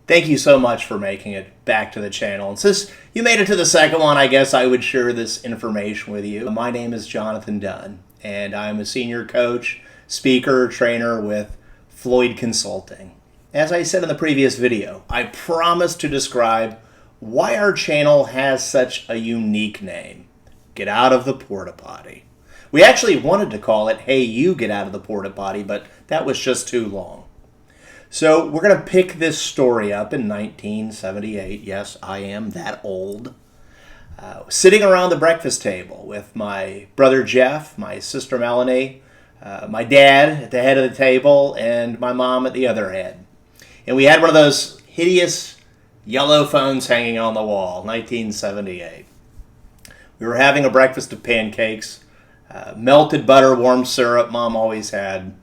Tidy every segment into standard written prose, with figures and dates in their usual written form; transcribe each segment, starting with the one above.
Thank you so much for making it back to the channel. And since you made it to the second one, I guess I would share this information with you. My name is Jonathan Dunn, and I'm a senior coach, speaker, trainer with Floyd Consulting. As I said in the previous video, I promised to describe why our channel has such a unique name. Get out of the porta potty. We actually wanted to call it, Hey You Get Out of the Porta Potty, but that was just too long. So we're going to pick this story up in 1978. Yes, I am that old. Sitting around the breakfast table with my brother Jeff, my sister Melanie, my dad at the head of the table, and my mom at the other head. And we had one of those hideous yellow phones hanging on the wall, 1978. We were having a breakfast of pancakes, melted butter, warm syrup. Mom always had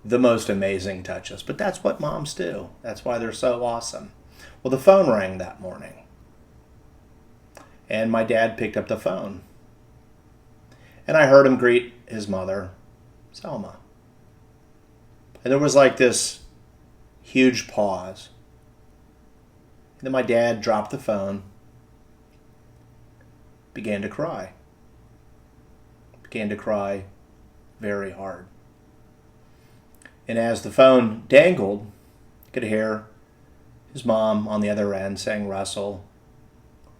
the most amazing touches. But that's what moms do. That's why they're so awesome. Well, the phone rang that morning. And my dad picked up the phone. And I heard him greet his mother, Selma. And there was like this huge pause. And then my dad dropped the phone, began to cry. Began to cry very hard. And as the phone dangled, you could hear his mom on the other end saying, Russell,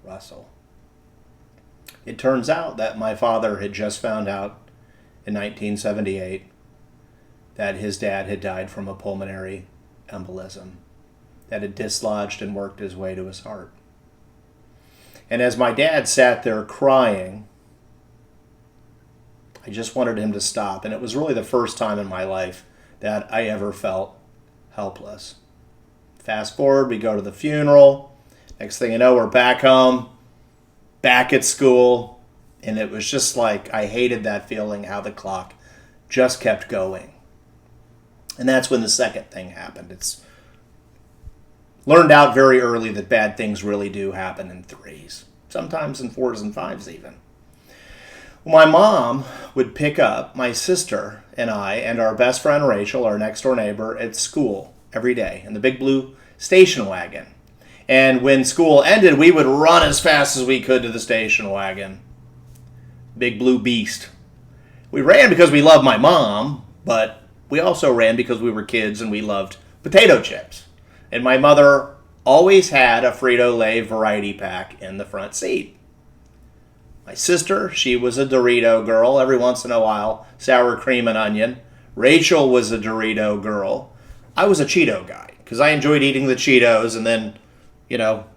Russell. It turns out that my father had just found out in 1978 that his dad had died from a pulmonary embolism that had dislodged and worked his way to his heart. And as my dad sat there crying, I just wanted him to stop. And it was really the first time in my life that I ever felt helpless. Fast forward, we go to the funeral. Next thing you know, we're back home, back at school. And it was just like, I hated that feeling, how the clock just kept going. And that's when the second thing happened. It's learned out very early that bad things really do happen in threes, sometimes in fours and fives even. My mom would pick up my sister and I and our best friend Rachel, our next door neighbor, at school every day in the big blue station wagon. And when school ended, we would run as fast as we could to the station wagon. Big blue beast. We ran because we loved my mom, but we also ran because we were kids and we loved potato chips. And my mother always had a Frito-Lay variety pack in the front seat. My sister, she was a Dorito girl. Every once in a while, sour cream and onion. Rachel was a Dorito girl. I was a Cheeto guy because I enjoyed eating the Cheetos and then,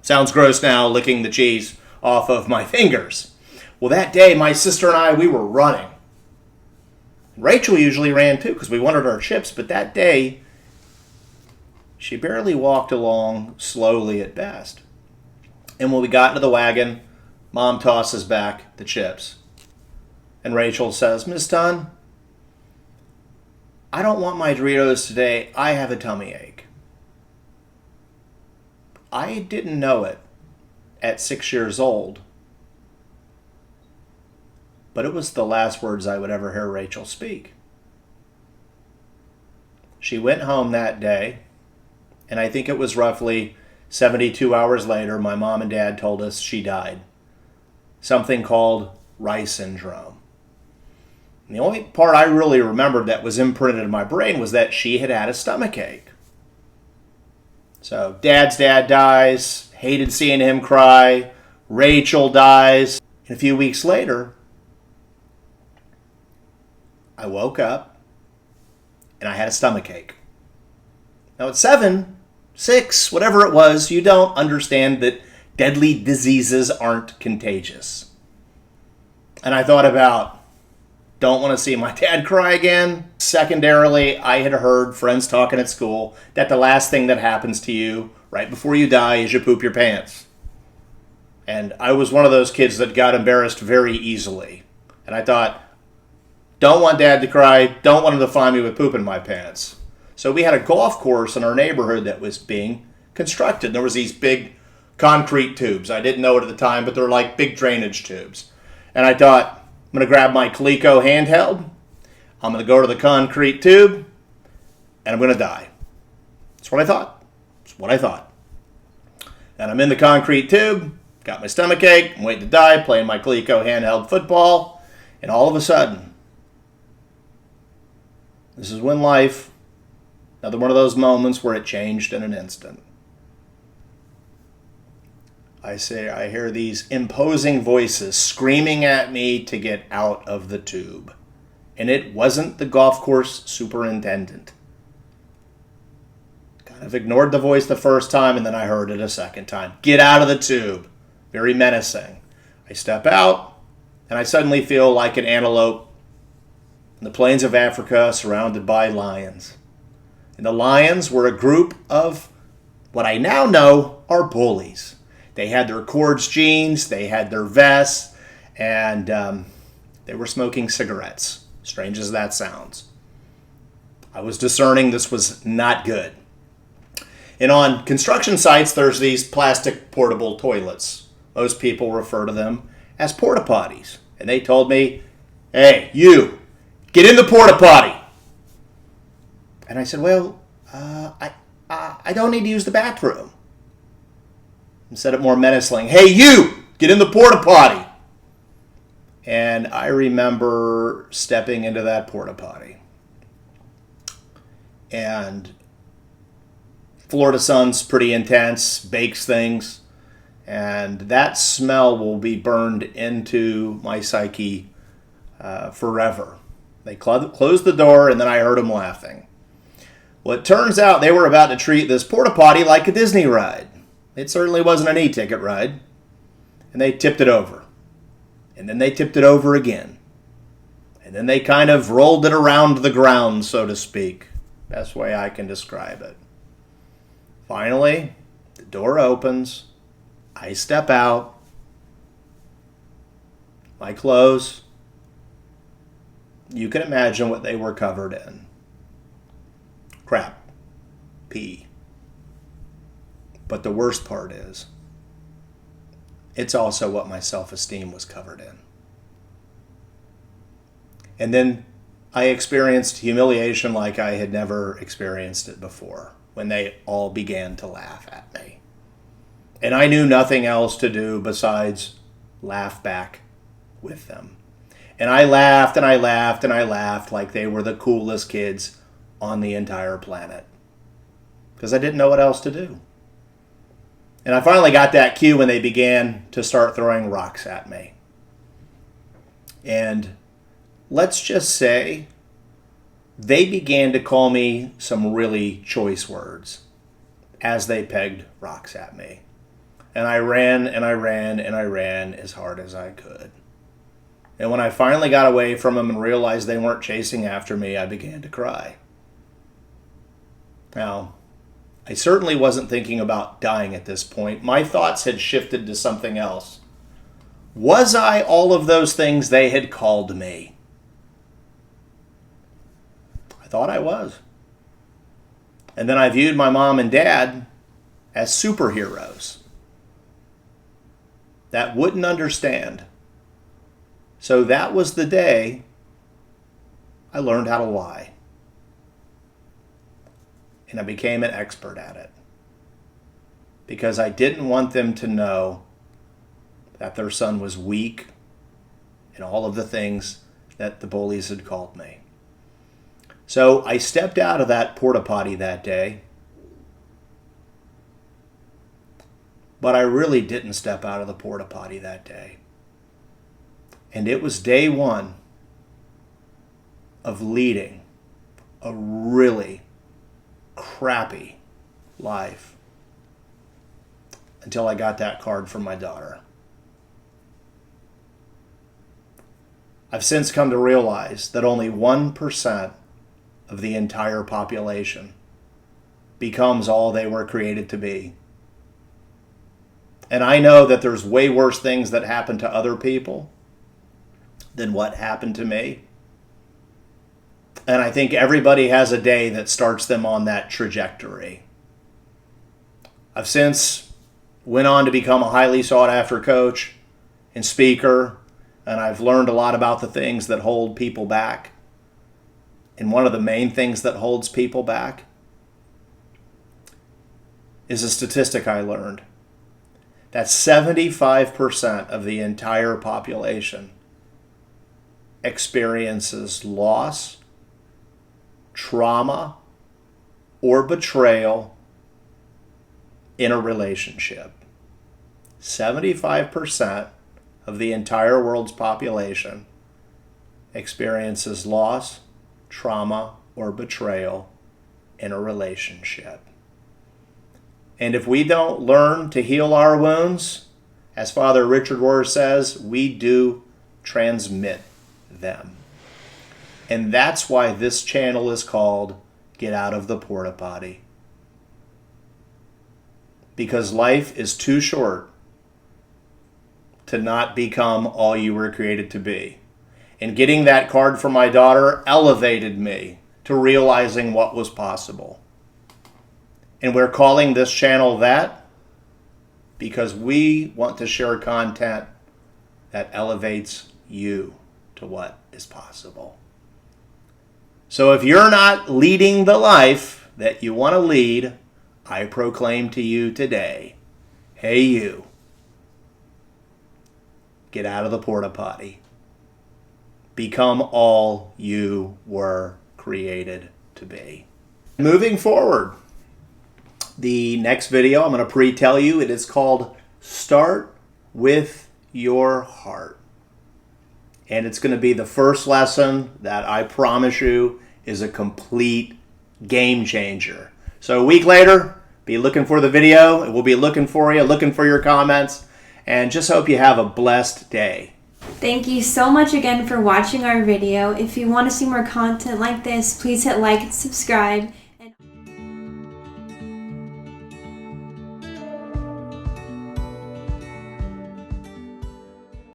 sounds gross now, licking the cheese off of my fingers. Well, that day, my sister and I, we were running. Rachel usually ran too because we wanted our chips, but that day, she barely walked along, slowly at best. And when we got into the wagon, Mom tosses back the chips. And Rachel says, Miss Dunn, I don't want my Doritos today. I have a tummy ache. I didn't know it at 6 years old. But it was the last words I would ever hear Rachel speak. She went home that day, and I think it was roughly 72 hours later, my mom and dad told us she died. Something called Rice syndrome. And the only part I really remembered that was imprinted in my brain was that she had had a stomach ache. So Dad's dad dies, hated seeing him cry. Rachel dies. And a few weeks later, I woke up and I had a stomach ache. Now at 7, 6, whatever it was, you don't understand that deadly diseases aren't contagious. And I thought about, don't want to see my dad cry again. Secondarily, I had heard friends talking at school that the last thing that happens to you right before you die is you poop your pants. And I was one of those kids that got embarrassed very easily. And I thought, don't want dad to cry, don't want him to find me with poop in my pants. So we had a golf course in our neighborhood that was being constructed. There was these big concrete tubes. I didn't know it at the time, but they're like big drainage tubes. And I thought, I'm going to grab my Coleco handheld, I'm going to go to the concrete tube, and I'm going to die. That's what I thought. That's what I thought. And I'm in the concrete tube, got my stomach ache, I'm waiting to die, playing my Coleco handheld football, and all of a sudden, this is when life, another one of those moments where it changed in an instant. I hear these imposing voices screaming at me to get out of the tube. And it wasn't the golf course superintendent. Kind of ignored the voice the first time, and then I heard it a second time. Get out of the tube. Very menacing. I step out, and I suddenly feel like an antelope in the plains of Africa surrounded by lions. And the lions were a group of what I now know are bullies. They had their cords jeans, they had their vests, and they were smoking cigarettes, strange as that sounds. I was discerning this was not good. And on construction sites, there's these plastic portable toilets. Most people refer to them as porta potties. And they told me, hey, you, get in the porta potty. And I said, well, I don't need to use the bathroom. And said it more menacing, hey, you, get in the porta potty. And I remember stepping into that porta potty. And Florida sun's pretty intense, bakes things, and that smell will be burned into my psyche forever. They closed the door, and then I heard them laughing. Well, it turns out they were about to treat this porta potty like a Disney ride. It certainly wasn't an e-ticket ride. And they tipped it over. And then they tipped it over again. And then they kind of rolled it around the ground, so to speak. Best way I can describe it. Finally, the door opens. I step out. My clothes. You can imagine what they were covered in. Crap. Pee. But the worst part is, it's also what my self-esteem was covered in. And then I experienced humiliation like I had never experienced it before, when they all began to laugh at me. And I knew nothing else to do besides laugh back with them. And I laughed and I laughed and I laughed like they were the coolest kids on the entire planet. Because I didn't know what else to do. And I finally got that cue when they began to start throwing rocks at me. And let's just say they began to call me some really choice words as they pegged rocks at me. And I ran and I ran and I ran as hard as I could. And when I finally got away from them and realized they weren't chasing after me, I began to cry. Now, I certainly wasn't thinking about dying at this point. My thoughts had shifted to something else. Was I all of those things they had called me? I thought I was. And then I viewed my mom and dad as superheroes that wouldn't understand. So that was the day I learned how to lie. And I became an expert at it. Because I didn't want them to know that their son was weak and all of the things that the bullies had called me. So I stepped out of that porta potty that day. But I really didn't step out of the porta potty that day. And it was day one of leading a really crappy life until I got that card from my daughter. I've since come to realize that only 1% of the entire population becomes all they were created to be. And I know that there's way worse things that happen to other people than what happened to me. And I think everybody has a day that starts them on that trajectory. I've since went on to become a highly sought after coach and speaker, and I've learned a lot about the things that hold people back. And one of the main things that holds people back is a statistic I learned. that 75% of the entire population experiences loss, trauma, or betrayal in a relationship. 75% of the entire world's population experiences loss, trauma, or betrayal in a relationship. And if we don't learn to heal our wounds, as Father Richard Rohr says, we do transmit them. And that's why this channel is called Get Out of the Porta Potty. Because life is too short to not become all you were created to be. And getting that card from my daughter elevated me to realizing what was possible. And we're calling this channel that because we want to share content that elevates you to what is possible. So if you're not leading the life that you want to lead, I proclaim to you today, hey you, get out of the porta potty. Become all you were created to be. Moving forward, the next video I'm going to pre-tell you, it is called Start with Your Heart. And it's going to be the first lesson that I promise you is a complete game changer. So a week later, be looking for the video. We'll be looking for you, looking for your comments, and just hope you have a blessed day. Thank you so much again for watching our video. If you want to see more content like this, please hit like and subscribe.